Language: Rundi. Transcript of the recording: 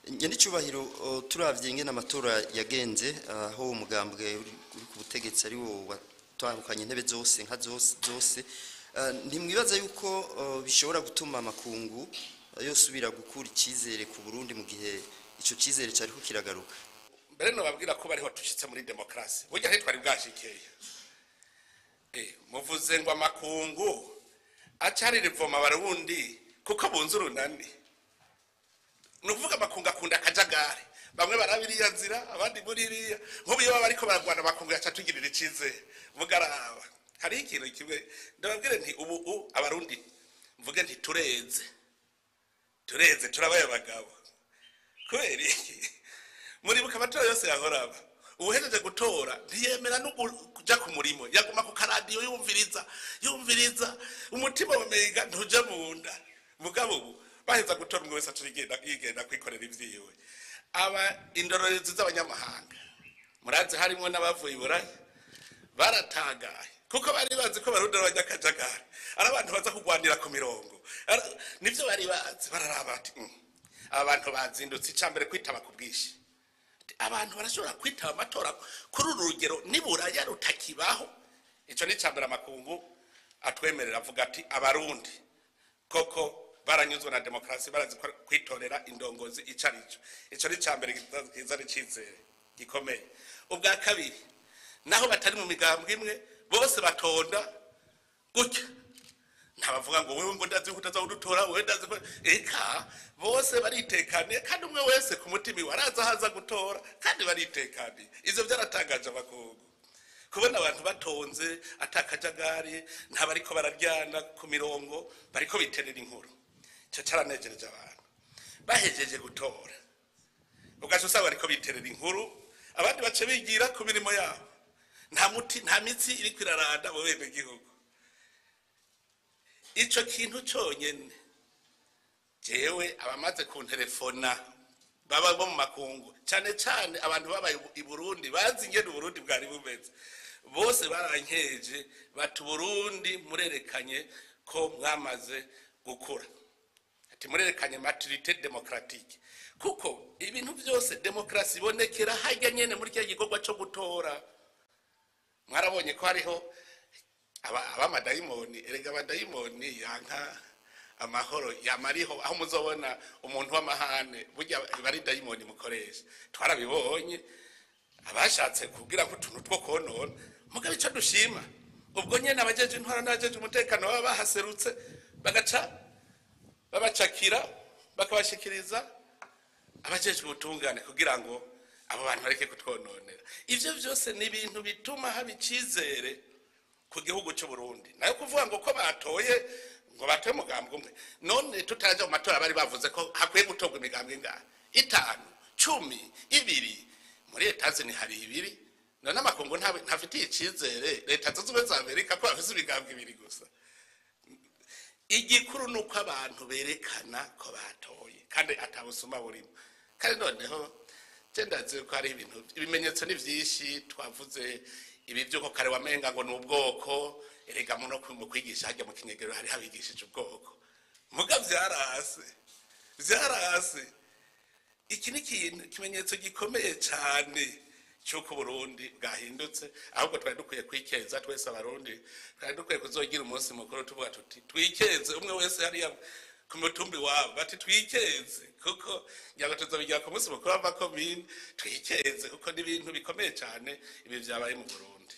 Nyandi cyubahiro turavye ingene amatora yagenze aho umugambwe uri ku butegetsi ari wo watahukanye intebe zose nka zose ntimwibaza yuko bishobora gutuma amakungu yosubira gukura ikizere ku Burundi mu gihe ico kizere cari ko kiragaruka mbere no babwira ko bariho tushitse muri demokrasi burya ntitwari bwashikeye muvuze ngo amakungu acari rivoma Abarundi kuko bunze urunani nuvuga amakungu akunda akajagari bamwe barabiriya nzira abandi muri iriya nk'ubu iyo bariko baragwana amakungu yacatugirira icizere mugaraba hari ikintu kimwe ndababwire nti ubu Abarundi mvuge nti tureze turabaye abagabo kubera iki muri buka amatora yose yahoraba uhejeje gutora ntiyemera no kuja ku murimo yaguma ku karadiyo yumviriza umutima wamega ntuja munda mugabo baheza gutora umwe wese yigenda kwikorera ivyiwe aba indorerezi z'abanyamahanga murazi harimo n'abavuye iburayi baratagaye kuko bari bazi ko Barundi abanyakajagari ari abantu baza kugwanira ku mirongo nivyo bari bazi bararaba ati abantu bazindutse icambere kwitaba ku bwishi abantu barashobora kwitaba amatora kuri urugero niburaya rutakibaho ico ni cambere amakungu atwemerera avuga ati Abarundi koko baranyuzwe na demokrasi barazi kwitorera indongozi icarico ico ni cambere kizana icizere gikomeye ubwa kabiri naho batari mu migambwe imwe bose batonda gutya ntabavuga ngo wewe ngo ndazi kutaza udutora wewe ndazi ko eka bose baritekane kandi umwe wese ku mutima waraza haza gutora kandi baritekane ivyo byaratangaje abakungu kubona abantu batonze atakajagari ntabariko bararyana ku mirongo bariko biterera inkuru cyo caranejereje abantu bahejeje gutora ugaje usaba bariko biterera inkuru abandi bace bigira ku mirimo yabo nta mitsi iri kwiraranda mu bene gihugu ico kintu cyonyene jewe abamaze ku telefona baba bo mu makungu cyane abantu babaye i Burundi bazi ingene Burundi bwari bumeze bose barankeje batu Burundi murerekanye ko mwamaze gukura ati murerekanye maturité démocratique kuko ibintu byose demokrasi ibonekera hajya nyene muri cyo gikorwa cyo gutora mwarabonye ko hariho abamadayimoni erega abadayimoni yanka amahoro yamariho aho muzobona umuntu w'amahane burya bari dayimoni mukoresha twarabibonye abashatse kugira ngo tuntu two konona mugabe cyo dushima ubwo nyene abajeje intwara n'abajeje umutekano baba bahaserutse bagaca babacakira bakabashikiriza abajeje ubutungane kugira ngo abo bantu bareke kutwononera ivyo byose ni ibintu bituma haba icizere ku gihugu cy'u Burundi nayo kuvuga ngo ko batoye ngo batoye mugambwe umwe none tutaje mu matora bari bavuze ko hakwiye gutogwa imigambwe ingana 5 10 2 muri etaze ni hari 2 none amakungu ntafitiye icizere leta z'ubumwe za Amerika ko bafise imigambwe 2 gusa igikuru nuko abantu berekana ko batoye kandi atabusuma burimo kandi noneho tendaze ko ari ibintu ibimenyetso ni vyinshi twavuze ibi byo ko kare wamenga ngo n'ubwoko erega muno kwigisha hajya mu kinyegero hari habigishije ubwoko muga vyarase iki ni kimenyetso gikomeye cyane cyuko Burundi bwahindutse ahubwo twari dukwiye kwikeza twese Abarundi twari dukwiye kuzogira umunsi mukuru tuvuga tuti twikeze umwe wese hariya ku mutumbi wabo bati twikeze kuko nyago tuzobigira ku munsi mukuru ava komine twikeze kuko ni ibintu bikomeye cyane ibi byabaye mu Burundi